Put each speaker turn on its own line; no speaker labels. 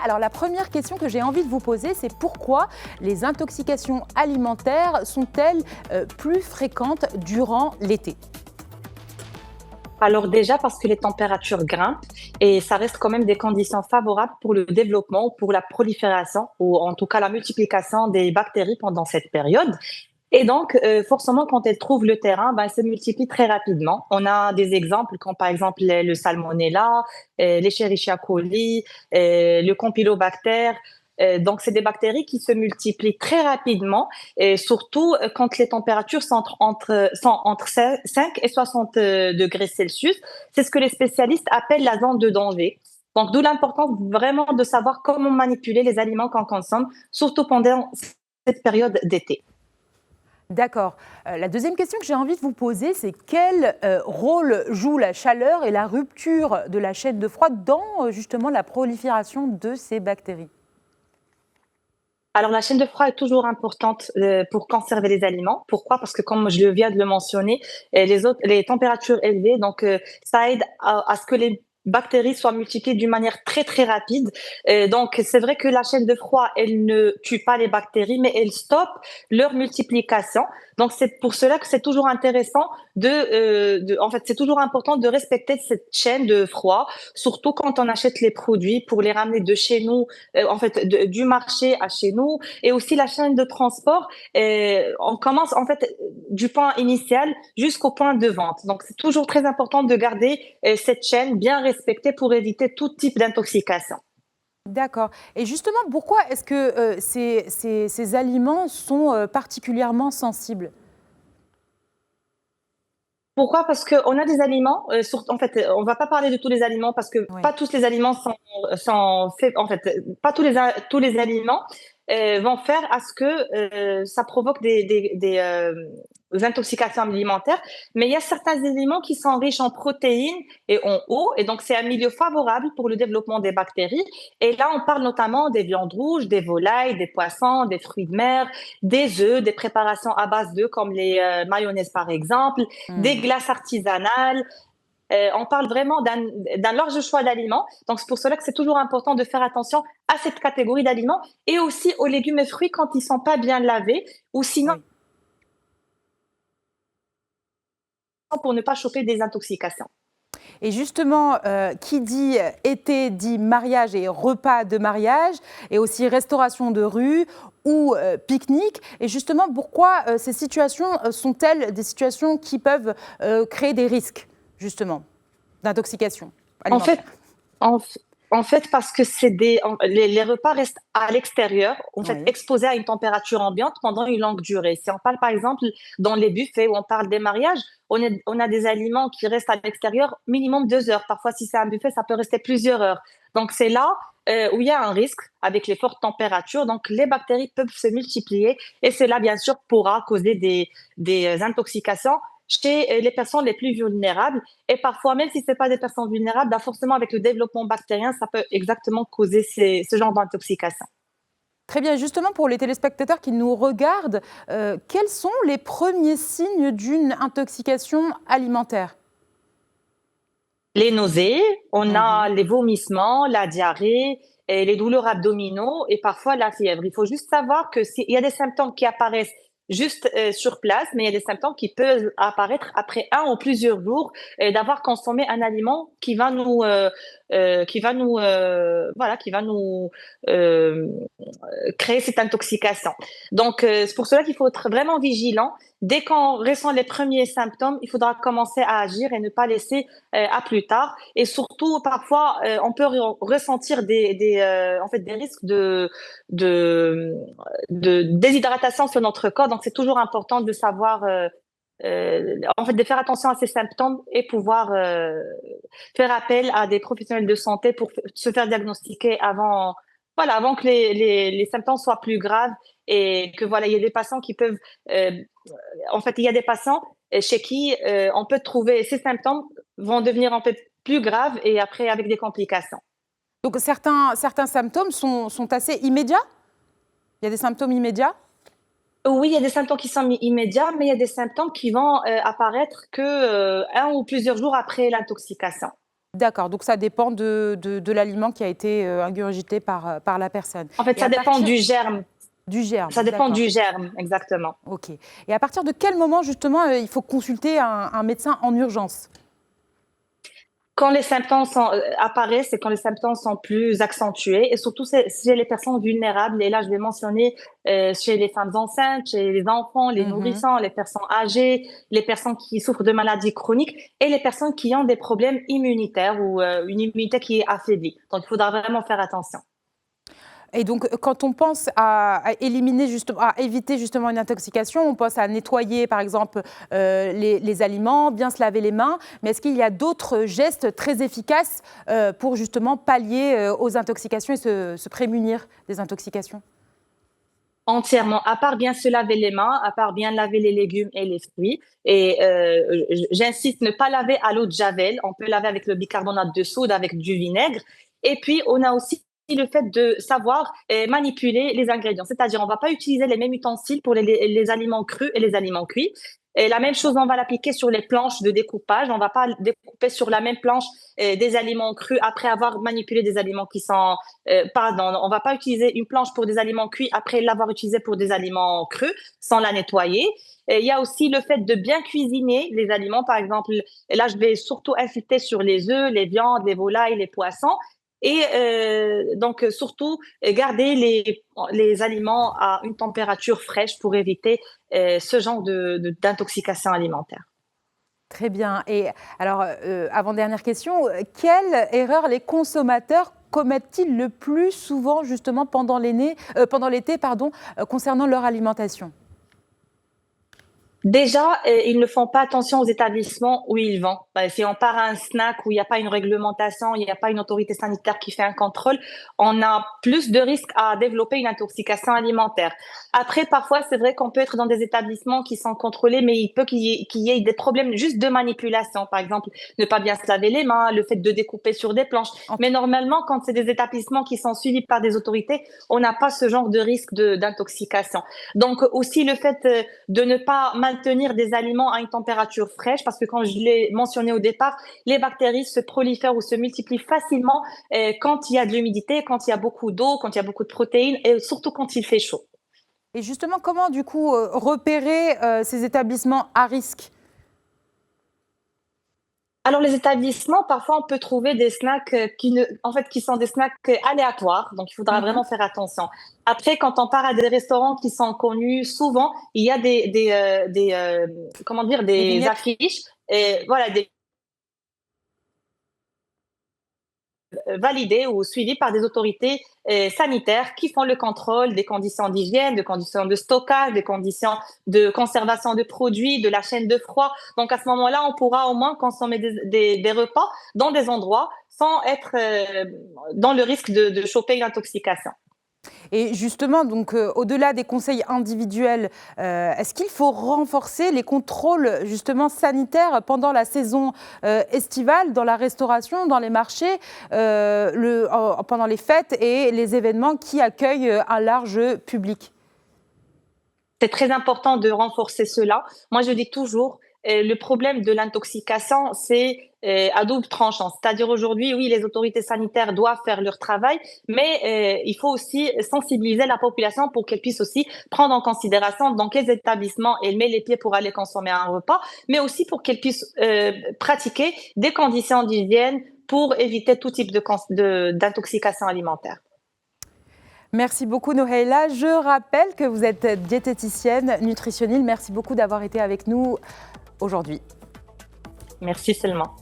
Alors la première question que j'ai envie de vous poser, c'est pourquoi les intoxications alimentaires sont-elles plus fréquentes durant l'été?
Alors déjà parce que les températures grimpent et ça reste quand même des conditions favorables pour le développement, pour la prolifération ou en tout cas la multiplication des bactéries pendant cette période. Et donc, forcément, quand elles trouvent le terrain, ben, elles se multiplient très rapidement. On a des exemples comme par exemple le salmonella, l'Escherichia coli, le Campylobacter. Donc, c'est des bactéries qui se multiplient très rapidement, et surtout quand les températures sont entre 5 et 60 degrés Celsius. C'est ce que les spécialistes appellent la zone de danger. Donc, d'où l'importance vraiment de savoir comment manipuler les aliments qu'on consomme, surtout pendant cette période d'été.
D'accord. La deuxième question que j'ai envie de vous poser, c'est quel rôle joue la chaleur et la rupture de la chaîne de froid dans justement la prolifération de ces bactéries?
Alors, la chaîne de froid est toujours importante pour conserver les aliments. Pourquoi? Parce que, comme je viens de le mentionner, les températures élevées, donc ça aide à ce que les bactéries soient multipliées d'une manière très très rapide. Donc, c'est vrai que la chaîne de froid, elle ne tue pas les bactéries, mais elle stoppe leur multiplication. Donc, c'est pour cela que c'est toujours intéressant en fait, c'est toujours important de respecter cette chaîne de froid, surtout quand on achète les produits pour les ramener de chez nous, en fait, du marché à chez nous, et aussi la chaîne de transport. On commence en fait du point initial jusqu'au point de vente. Donc, c'est toujours très important de garder cette chaîne bien respectée pour éviter tout type d'intoxication.
D'accord. Et justement, pourquoi est-ce que ces aliments sont particulièrement sensibles?
Pourquoi? Parce qu'on a des aliments, en fait, on va pas parler de tous les aliments parce que
Oui.
pas tous les aliments sont faits, en fait, pas tous les aliments vont faire à ce que ça provoque des intoxications alimentaires. Mais il y a certains aliments qui sont riches en protéines et en eau, et donc c'est un milieu favorable pour le développement des bactéries. Et là, on parle notamment des viandes rouges, des volailles, des poissons, des fruits de mer, des œufs, des préparations à base d'œufs comme les mayonnaises par exemple, des
Hmm.
glaces artisanales. On parle vraiment d'un large choix d'aliments. Donc, c'est pour cela que c'est toujours important de faire attention à cette catégorie d'aliments et aussi aux légumes et fruits quand ils sont pas bien lavés, ou sinon
Oui.
pour ne pas choper des intoxications.
Et justement, qui dit été dit mariage et repas de mariage, et aussi restauration de rue ou pique-nique. Et justement, pourquoi ces situations sont-elles des situations qui peuvent créer des risques, justement, d'intoxication
En fait,
alimentaire?
en, f- En fait, parce que les repas restent à l'extérieur, en fait,
Oui.
exposés à une température ambiante pendant une longue durée. Si on parle par exemple dans les buffets ou on parle des mariages, on a des aliments qui restent à l'extérieur minimum 2 heures. Parfois, si c'est un buffet, ça peut rester plusieurs heures. Donc, c'est là où il y a un risque avec les fortes températures. Donc, les bactéries peuvent se multiplier et cela, bien sûr, pourra causer des intoxications chez les personnes les plus vulnérables. Et parfois, même si ce n'est pas des personnes vulnérables, bah forcément, avec le développement bactérien, ça peut exactement causer ce genre d'intoxication.
Très bien. Justement, pour les téléspectateurs qui nous regardent, quels sont les premiers signes d'une intoxication alimentaire?
Les nausées, on a
Mhm.
les vomissements, la diarrhée, et les douleurs abdominaux et parfois la fièvre. Il faut juste savoir que il y a des symptômes qui apparaissent juste sur place, mais il y a des symptômes qui peuvent apparaître après un ou plusieurs jours d'avoir consommé un aliment qui va nous euh, créer cette intoxication. Donc, c'est pour cela qu'il faut être vraiment vigilant. Dès qu'on ressent les premiers symptômes, il faudra commencer à agir et ne pas laisser à plus tard. Et surtout, parfois, on peut ressentir en fait, des risques de, de déshydratation sur notre corps. Donc, c'est toujours important de savoir, en fait, de faire attention à ces symptômes et pouvoir faire appel à des professionnels de santé pour se faire diagnostiquer avant, voilà, avant que les symptômes soient plus graves, et que voilà, il y a des patients qui peuvent, euh, en fait, il y a des patients chez qui on peut trouver ces symptômes vont devenir en fait plus graves et après avec des complications.
Donc certains symptômes sont assez immédiats? Il y a des symptômes immédiats?
Oui, il y a des symptômes qui sont immédiats, mais il y a des symptômes qui vont apparaître que un ou plusieurs jours après l'intoxication.
D'accord, donc ça dépend de l'aliment qui a été ingurgité par la personne.
En fait, ça dépend du germe.
Du germe.
Ça dépend du germe, exactement.
Ok. Et à partir de quel moment, justement, il faut consulter un médecin en urgence?
Quand les symptômes apparaissent, c'est quand les symptômes sont plus accentués, et surtout chez les personnes vulnérables. Et là, je vais mentionner chez les femmes enceintes, chez les enfants, les nourrissons, les personnes âgées, les personnes qui souffrent de maladies chroniques et les personnes qui ont des problèmes immunitaires ou une immunité qui est affaiblie. Donc, il faudra vraiment faire attention.
Et donc, quand on pense à éviter justement une intoxication, on pense à nettoyer, par exemple, les aliments, bien se laver les mains. Mais est-ce qu'il y a d'autres gestes très efficaces pour justement pallier aux intoxications et se prémunir des intoxications?
Entièrement, à part bien se laver les mains, à part bien laver les légumes et les fruits. Et j'insiste, ne pas laver à l'eau de Javel. On peut laver avec le bicarbonate de soude, avec du vinaigre. Et puis, on a aussi le fait de savoir manipuler les ingrédients. C'est-à-dire, on ne va pas utiliser les mêmes ustensiles pour les aliments crus et les aliments cuits. Et la même chose, on va l'appliquer sur les planches de découpage. On ne va pas découper sur la même planche des aliments crus après avoir manipulé des aliments qui sont... pardon, on ne va pas utiliser une planche pour des aliments cuits après l'avoir utilisé pour des aliments crus sans la nettoyer. Et il y a aussi le fait de bien cuisiner les aliments. Par exemple, là, je vais surtout insister sur les œufs, les viandes, les volailles, les poissons. Et donc, surtout, garder les aliments à une température fraîche pour éviter ce genre d'intoxication alimentaire.
Très bien. Et alors, avant-dernière question, quelle erreur les consommateurs commettent-ils le plus souvent justement pendant l'été, concernant leur alimentation?
Déjà, ils ne font pas attention aux établissements où ils vont. Si on part à un snack où il n'y a pas une réglementation, il n'y a pas une autorité sanitaire qui fait un contrôle, on a plus de risques à développer une intoxication alimentaire. Après, parfois, c'est vrai qu'on peut être dans des établissements qui sont contrôlés, mais il peut qu'il y ait des problèmes juste de manipulation. Par exemple, ne pas bien se laver les mains, le fait de découper sur des planches. Mais normalement, quand c'est des établissements qui sont suivis par des autorités, on n'a pas ce genre de risque d'intoxication. Donc, aussi le fait de ne pas maintenir des aliments à une température fraîche, parce que comme je l'ai mentionné au départ, les bactéries se prolifèrent ou se multiplient facilement quand il y a de l'humidité, quand il y a beaucoup d'eau, quand il y a beaucoup de protéines et surtout quand il fait chaud.
Et justement, comment du coup repérer ces établissements à risque?
Alors, les établissements, parfois, on peut trouver des snacks qui sont des snacks aléatoires. Donc, il faudra vraiment faire attention. Après, quand on part à des restaurants qui sont connus, souvent, il y a des affiches et voilà, validées ou suivies par des autorités sanitaires qui font le contrôle des conditions d'hygiène, des conditions de stockage, des conditions de conservation de produits, de la chaîne de froid. Donc, à ce moment-là, on pourra au moins consommer des repas dans des endroits sans être dans le risque de choper une intoxication.
Et justement, donc, au-delà des conseils individuels, est-ce qu'il faut renforcer les contrôles justement sanitaires pendant la saison estivale, dans la restauration, dans les marchés, pendant les fêtes et les événements qui accueillent un large public?
C'est très important de renforcer cela. Moi, je dis toujours, le problème de l'intoxication, c'est à double tranchant. C'est-à-dire aujourd'hui, oui, les autorités sanitaires doivent faire leur travail, mais il faut aussi sensibiliser la population pour qu'elle puisse aussi prendre en considération dans quels établissements elle met les pieds pour aller consommer un repas, mais aussi pour qu'elle puisse pratiquer des conditions d'hygiène pour éviter tout type d'intoxication alimentaire.
Merci beaucoup Nohaila. Je rappelle que vous êtes diététicienne, nutritionniste. Merci beaucoup d'avoir été avec nous aujourd'hui.
Merci seulement.